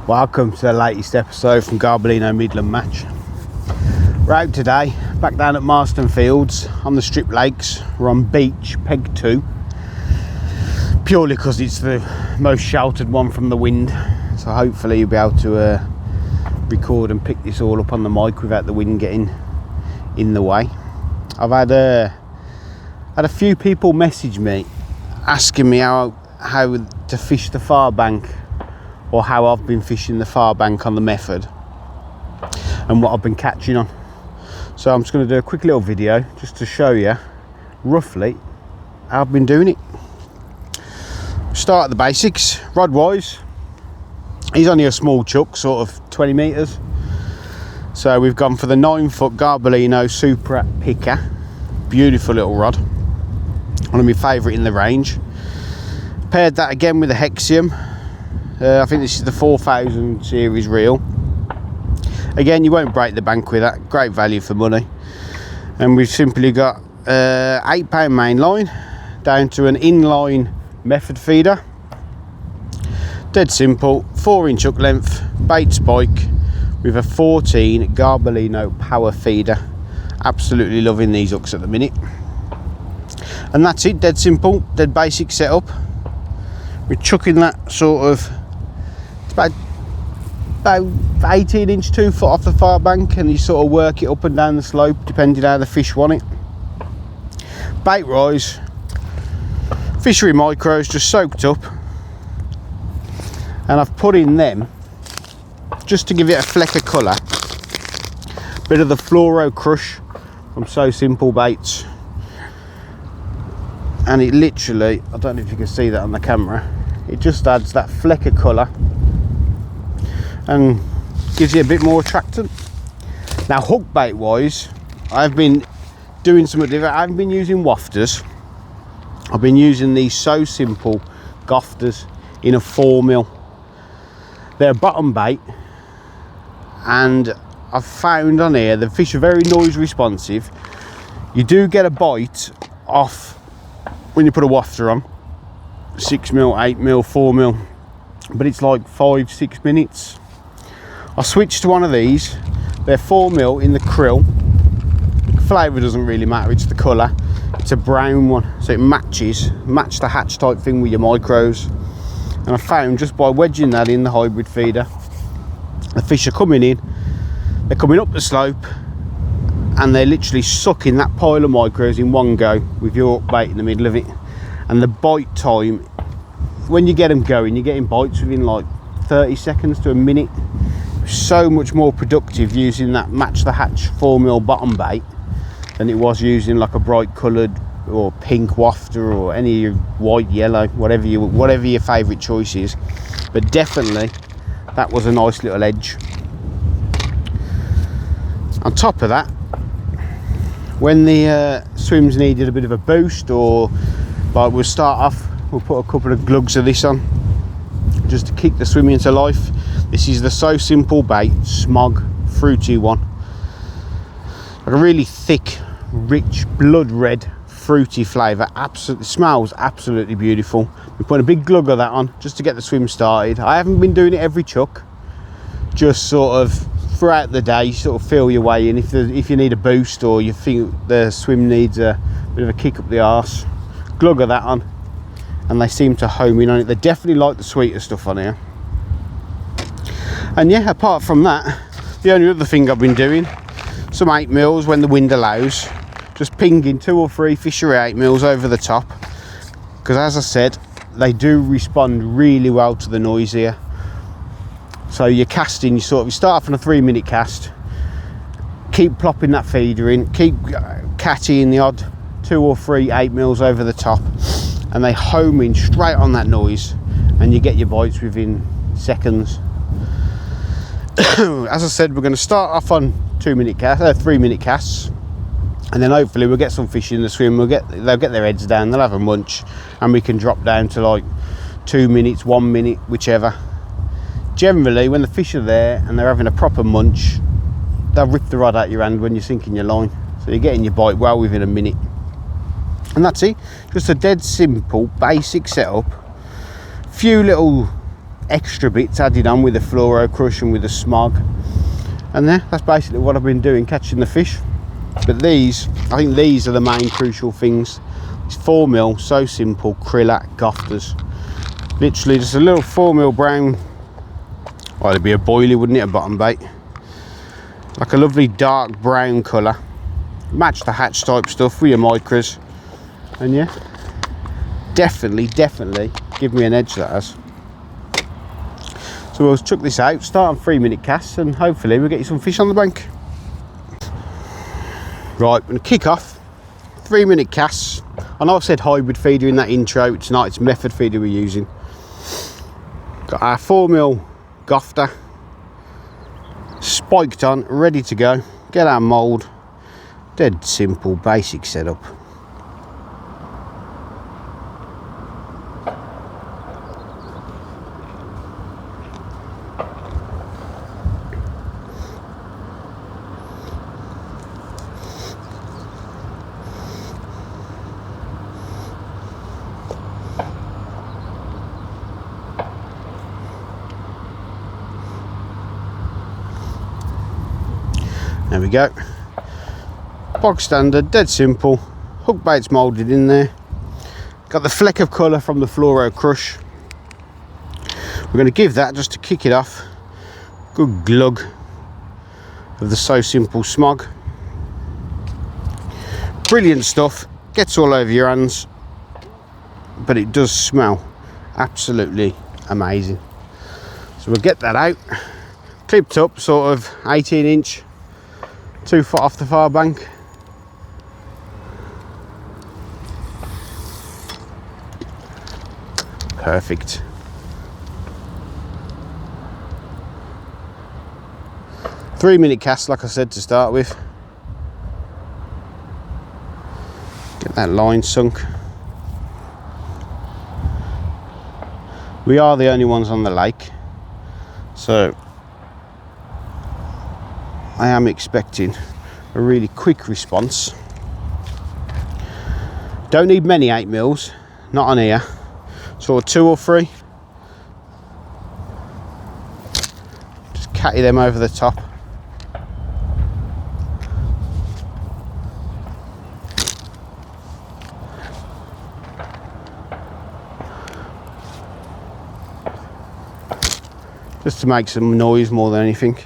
Welcome to the latest episode from Garbalino Midland Match. We're out today, back down at MARSTON FIELDS on the Strip Lakes. We're on beach, peg 2, purely because it's the most sheltered one from the wind. So hopefully you'll be able to record and pick this all up on the mic without the wind getting in the way. I've had a few people message me asking me how to fish the far bank, or how I've been fishing the far bank on the method and what I've been catching on. So I'm just going to do a quick little video just to show you roughly how I've been doing it. Start at the basics. Rod wise, he's only a small chuck, sort of 20 metres. So we've gone for the 9-foot Garbalino Super Picker. Beautiful little rod, one of my favourite in the range. Paired that again with a Hexium. I think this is the 4000 series reel. Again, you won't break the bank with that. Great value for money. And we've simply got £8 main line down to an inline method feeder. Dead simple, 4-inch hook length, bait spike with a 14 Garbalino power feeder. Absolutely loving these hooks at the minute. And that's it, dead simple, dead basic setup. We're chucking that sort of, it's about 18-inch 2 foot off the far bank, and you sort of work it up and down the slope depending how the fish want it. Bait rise, fishery micros just soaked up, and I've put in them just to give it a fleck of colour. Bit of the Fluoro Crush from So Simple Baits, and it literally, I don't know if you can see that on the camera, it just adds that fleck of colour and gives you a bit more attractant. Now hook bait wise, I've been doing something different. I haven't been using wafters. I've been using these So Simple gofters in a 4mm. They're bottom bait, and I've found on here the fish are very noise responsive. You do get a bite off when you put a wafter on, 6mm, 8mm, 4mm, but it's like 5-6 minutes. I switched to one of these. They're 4mm in the krill. Flavour doesn't really matter, it's the colour. It's a brown one, so it match the hatch type thing with your micros. And I found just by wedging that in the hybrid feeder, the fish are coming in, they're coming up the slope, and they're literally sucking that pile of micros in one go with your hook bait in the middle of it. And the bite time, when you get them going, you're getting bites within like 30 seconds to a minute. So much more productive using that match the hatch 4mm bottom bait than it was using like a bright coloured or pink wafter or any white, yellow, whatever your favourite choice is. But definitely that was a nice little edge. On top of that, when the swims needed a bit of a boost, or like we'll start off, we'll put a couple of glugs of this on just to kick the swim into life. This is the So Simple Bait Smog fruity one, like a really thick, rich, blood red fruity flavour. Absolutely smells absolutely beautiful. We're putting a big glug of that on just to get the swim started. I haven't been doing it every chuck, just sort of throughout the day, you sort of feel your way in. If you need a boost, or you think the swim needs a bit of a kick up the arse, glug of that on, and they seem to home in on it. They definitely like the sweeter stuff on here. And yeah, apart from that, the only other thing I've been doing, some 8mm when the wind allows, just pinging 2 or 3 fishery 8mm over the top, because as I said, they do respond really well to the noise here. So you're casting, you start off on a 3-minute cast, keep plopping that feeder in, keep catching the odd 2 or 3 8mm over the top, and they home in straight on that noise, and you get your bites within seconds. As I said, we're going to start off on 3-minute casts, and then hopefully we'll get some fish in the swim. They'll get their heads down, they'll have a munch, and we can drop down to like 2 minutes, 1 minute, whichever. Generally, when the fish are there and they're having a proper munch, they'll rip the rod out your hand when you're sinking your line, so you're getting your bite well within a minute. And that's it, just a dead simple basic setup. Few little extra bits added on with the fluoro crush and with the smog, and that's basically what I've been doing, catching the fish. But these, I think these are the main crucial things. It's 4mm, so simple, krill gofters. Literally just a little 4mm brown, well, it'd be a boilie, wouldn't it, a bottom bait, like a lovely dark brown colour, match the hatch type stuff with your micros, and yeah, definitely give me an edge, that has. So we'll chuck this out, start on 3-minute casts, and hopefully we'll get you some fish on the bank. Right, I'm going to kick off 3-minute casts. I know I said hybrid feeder in that intro, it's not, it's method feeder we're using. Got our 4mm gofter spiked on, ready to go. Get our mould, dead simple, basic setup. There we go. Bog standard, dead simple. Hook bait's moulded in there. Got the fleck of colour from the fluoro crush. We're going to give that, just to kick it off, good glug of the So Simple smog. Brilliant stuff. Gets all over your hands, but it does smell absolutely amazing. So we'll get that out. Clipped up, sort of 18-inch. 2 foot off the far bank. Perfect. Three-minute cast, like I said, to start with. Get that line sunk. We are the only ones on the lake, so I am expecting a really quick response. Don't need many 8mm, not on here. Sort of 2 or 3. Just catty them over the top. Just to make some noise more than anything.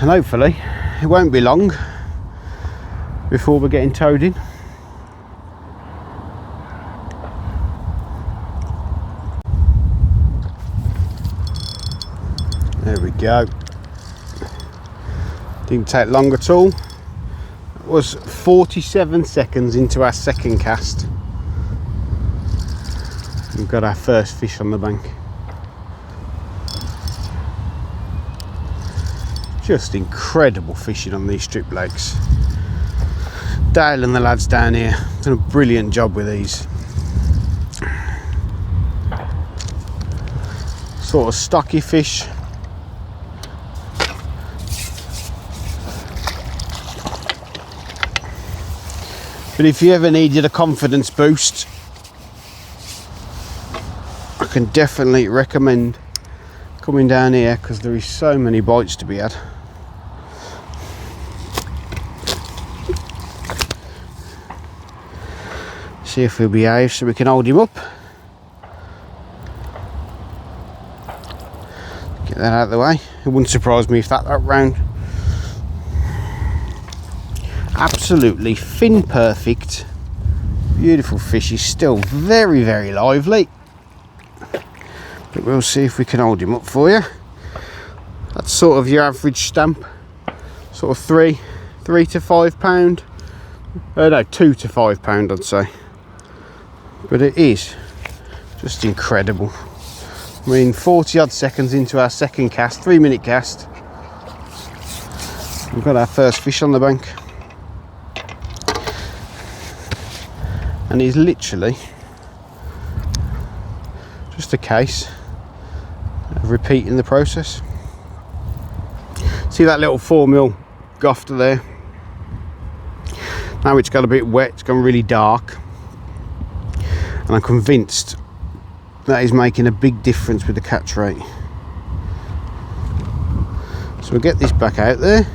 And hopefully it won't be long before we're getting towed in. There we go. Didn't take long at all. It was 47 seconds into our second cast. We've got our first fish on the bank. Just incredible fishing on these strip lakes. Dale and the lads down here done a brilliant job with these. Sort of stocky fish. But if you ever needed a confidence boost, I can definitely recommend coming down here, because there is so many bites to be had. See if he'll behave so we can hold him up. Get that out of the way. It wouldn't surprise me if that round. Absolutely fin perfect. Beautiful fish. He's still very, very lively. But we'll see if we can hold him up for you. That's sort of your average stamp. Sort of 3 to 5 pound. No, 2 to 5 pound, I'd say. But it is just incredible. I mean, 40 odd seconds into our second cast, 3-minute cast. We've got our first fish on the bank. And he's literally just a case of repeating the process. See that little 4mm gofter there? Now it's got a bit wet, it's gone really dark, and I'm convinced that is making a big difference with the catch rate. So we'll get this back out there.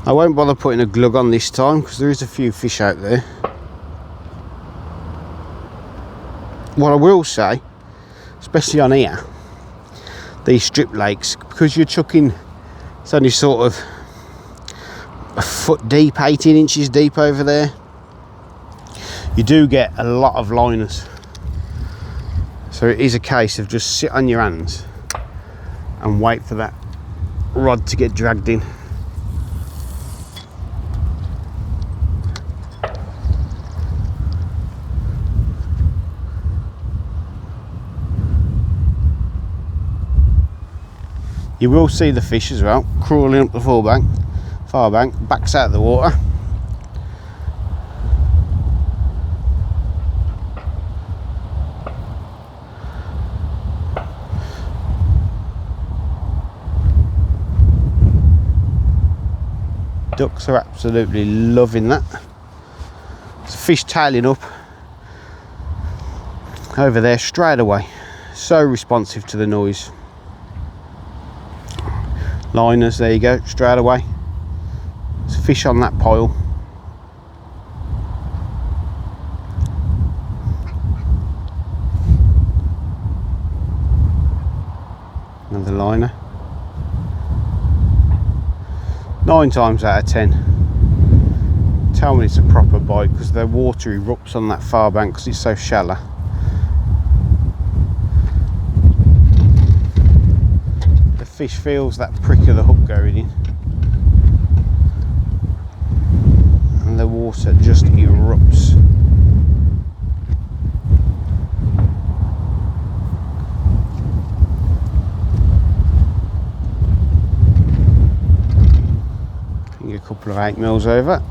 I won't bother putting a glug on this time because there is a few fish out there. What I will say, especially on here, these strip lakes, because you're chucking, it's only sort of a foot deep, 18 inches deep over there, you do get a lot of liners. So it is a case of just sit on your hands and wait for that rod to get dragged in. You will see the fish as well, crawling up the far bank, backs out of the water. Ducks are absolutely loving that. There's a fish tailing up over there straight away. So responsive to the noise. Liners, there you go, straight away. There's a fish on that pile. Another liner. 9 times out of 10, tell me it's a proper bite, because the water erupts on that far bank because it's so shallow. The fish feels that prick of the hook going in, and the water just erupts. A couple of 8mm over.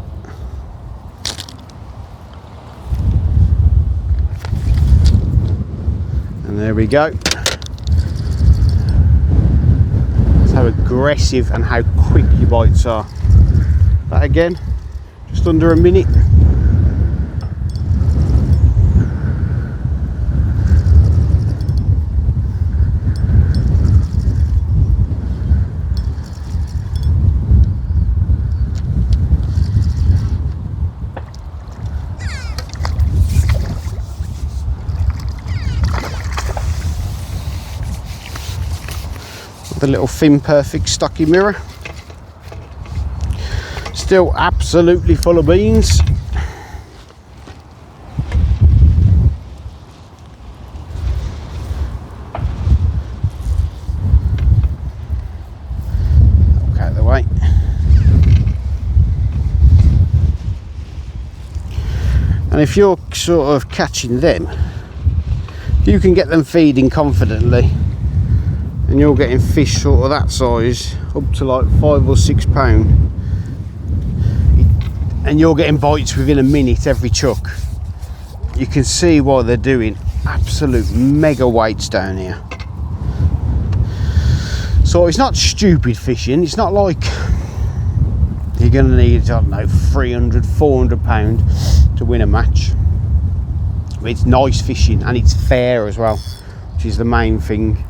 And there we go. That's how aggressive and how quick your bites are. That again, just under a minute. The little Fin Perfect stocky mirror, still absolutely full of beans. Look out of the way. And if you're sort of catching them, you can get them feeding confidently, and you're getting fish sort of that size, up to like 5 or 6 pound, and you're getting bites within a minute every chuck. You can see why they're doing absolute mega weights down here. So it's not stupid fishing. It's not like you're going to need, I don't know, 300, 400 pound to win a match. It's nice fishing and it's fair as well, which is the main thing.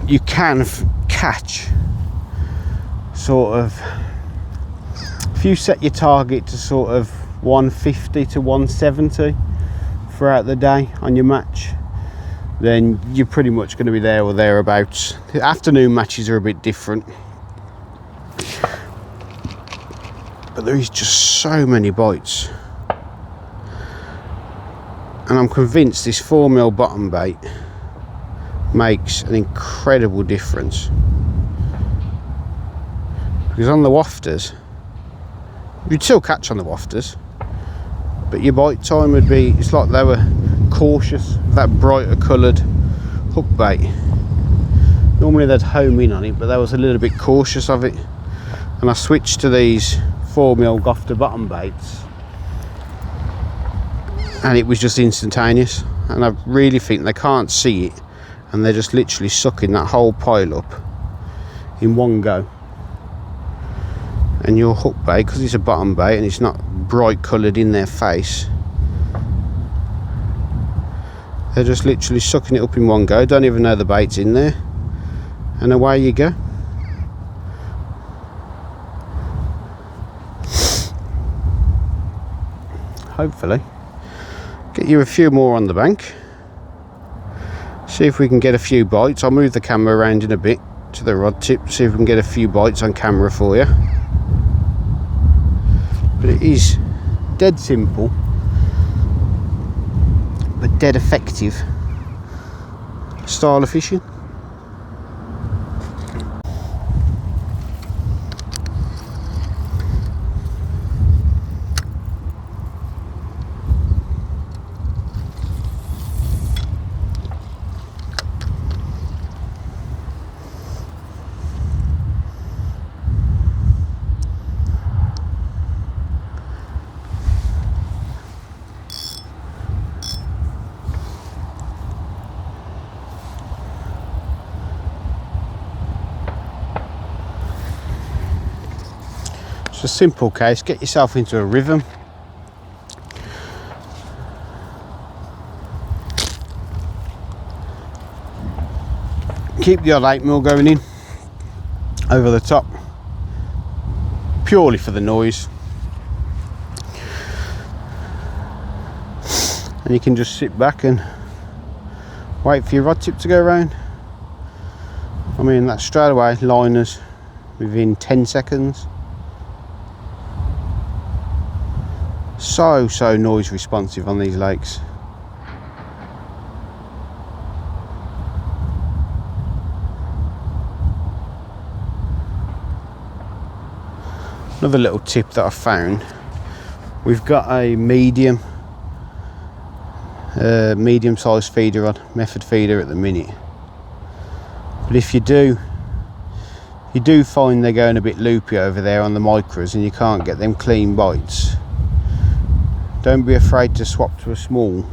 You can catch sort of, if you set your target to sort of 150 to 170 throughout the day on your match, then you're pretty much going to be there or thereabouts. The afternoon matches are a bit different, but there is just so many bites, and I'm convinced this 4mm bottom bait makes an incredible difference, because on the wafters you'd still catch on the wafters, but your bite time would be, it's like they were cautious of that brighter coloured hook bait. Normally they'd home in on it, but they was a little bit cautious of it, and I switched to these 4mm Gofter bottom baits, and it was just instantaneous. And I really think they can't see it, and they're just literally sucking that whole pile up in one go. And your hook bait, because it's a bottom bait and it's not bright coloured in their face, they're just literally sucking it up in one go, don't even know the bait's in there, and away you go. Hopefully get you a few more on the bank, see if we can get a few bites. I'll move the camera around in a bit to the rod tip, see if we can get a few bites on camera for you. But it is dead simple but dead effective style of fishing. It's a simple case, get yourself into a rhythm. Keep the odd 8mm going in over the top, purely for the noise. And you can just sit back and wait for your rod tip to go around. I mean, that's straight away liners within 10 seconds. So noise responsive on these lakes. Another little tip that I found, we've got a medium sized feeder on, method feeder at the minute, but if you do find they're going a bit loopy over there on the micros and you can't get them clean bites, don't be afraid to swap to a small.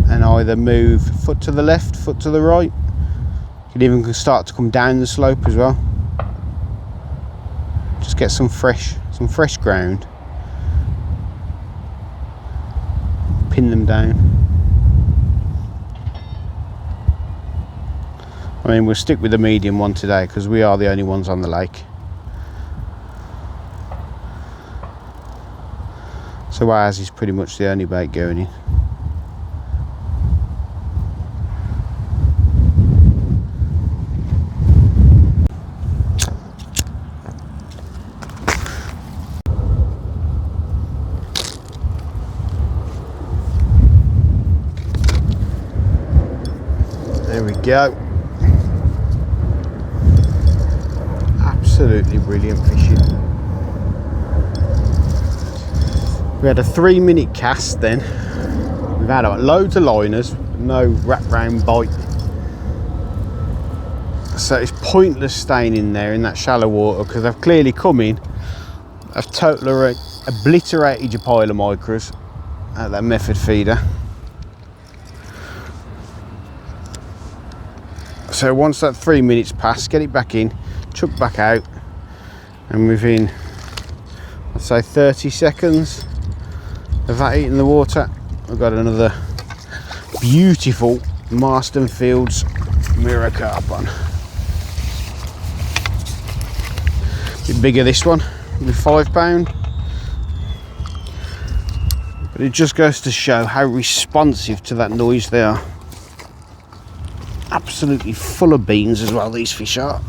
And either move foot to the left, foot to the right. You can even start to come down the slope as well. Just get some fresh ground. Pin them down. I mean, we'll stick with the medium one today because we are the only ones on the lake. So ours is pretty much the only bait going in. There we go. Absolutely brilliant fishing. We had a 3-minute cast then. We've had loads of liners, no wrap round bite. So it's pointless staying in there in that shallow water because I've clearly come in, I've totally obliterated your pile of micros at that method feeder. So once that 3 minutes pass, get it back in, chuck back out, and within, I'd say 30 seconds of that eating the water, we've got another beautiful MARSTON FIELDS mirror carp on. A bit bigger this one, with £5, but it just goes to show how responsive to that noise they are. Absolutely full of beans as well, these fish are.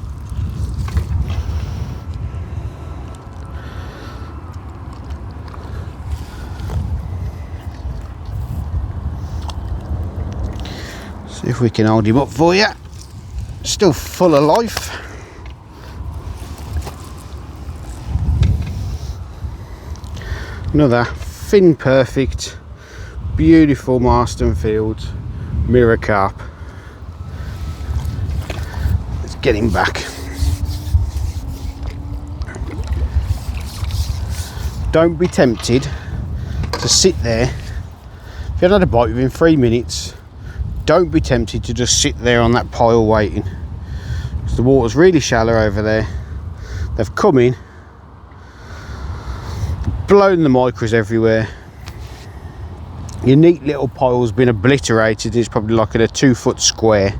See if we can hold him up for you. Still full of life. Another fin perfect, beautiful MARSTON FIELDS mirror carp. Let's get him back. Don't be tempted to sit there. If you had a bite within 3 minutes, don't be tempted to just sit there on that pile waiting. the water's really shallow over there. They've come in, blown the micros everywhere. Your neat little pile's been obliterated. It's probably like in a 2 foot square.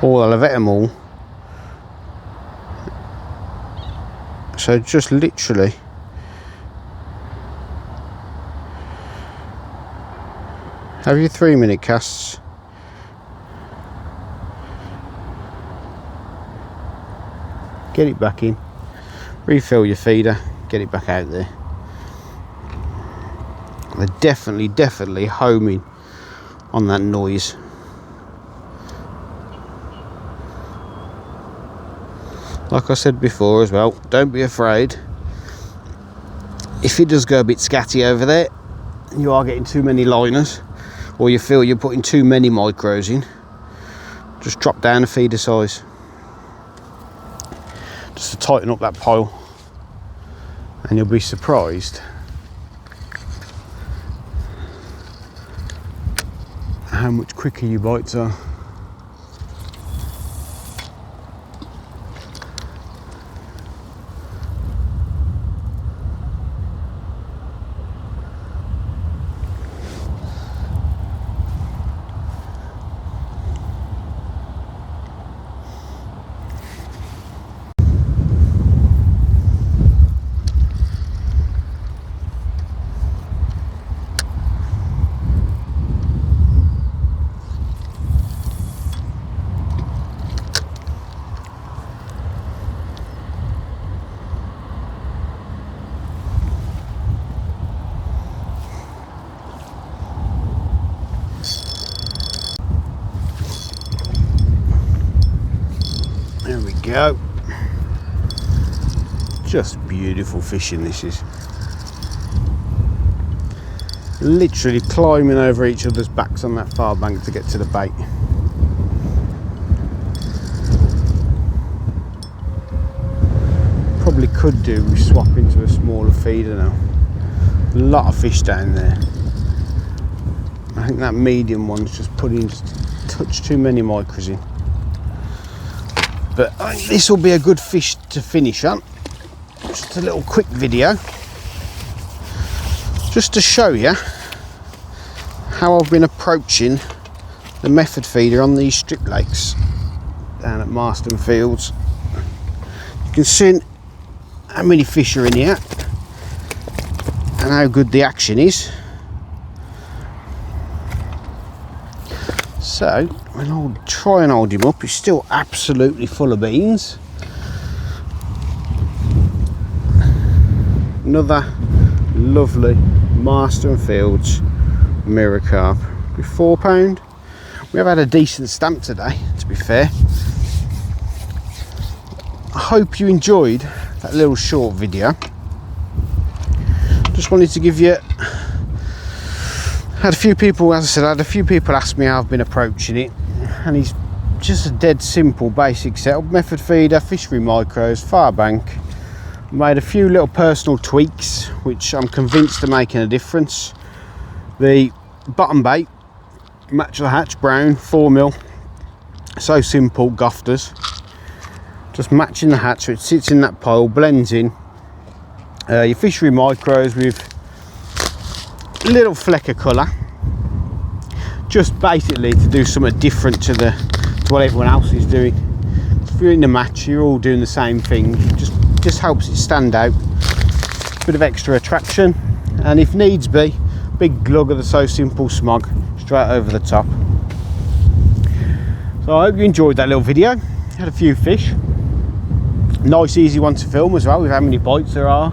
Or I'll have ate them all. So just literally have your 3-minute casts. Get it back in, refill your feeder, get it back out there. They're definitely homing on that noise. Like I said before as well, don't be afraid. If it does go a bit scatty over there, you are getting too many liners, or you feel you're putting too many micros in, just drop down the feeder size. Just to tighten up that pile, and you'll be surprised how much quicker your bites are. There we go. Just beautiful fishing this is. Literally climbing over each other's backs on that far bank to get to the bait. Probably could do with swap into a smaller feeder now. A lot of fish down there. I think that medium one's just putting just a touch too many micros in. But I think this will be a good fish to finish on. Just a little quick video, just to show you how I've been approaching the method feeder on these strip lakes down at Marston Fields. You can see how many fish are in here and how good the action is. So I'll try and hold him up. He's still absolutely full of beans. Another lovely Marston Fields mirror carp with £4. We have had a decent stamp today, to be fair. I hope you enjoyed that little short video. Just wanted to give you, had a few people, as I said, I had a few people ask me how I've been approaching it, and it's just a dead simple basic setup. Method feeder, fishery micros, far bank. Made a few little personal tweaks which I'm convinced are making a difference. The bottom bait, match the hatch, brown, 4mm, so simple, gofters. Just matching the hatch so it sits in that pile, blends in. Your fishery micros with a little fleck of colour, just basically to do something different to what everyone else is doing. If you're in the match, you're all doing the same thing. Just helps it stand out. Bit of extra attraction, and if needs be, big glug of the So Simple smog straight over the top. So I hope you enjoyed that little video. Had a few fish. Nice easy one to film as well, with how many bites there are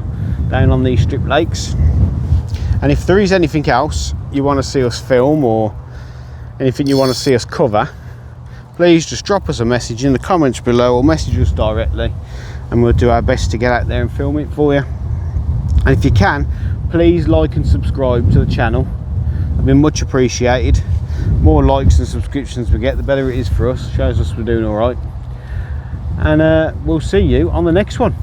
down on these strip lakes. And if there is anything else you want to see us film, or anything you want to see us cover, please just drop us a message in the comments below, or message us directly, and we'll do our best to get out there and film it for you. And if you can, please like and subscribe to the channel. I've been much appreciated. More likes and subscriptions we get, the better it is for us. Shows us we're doing all right. And we'll see you on the next one.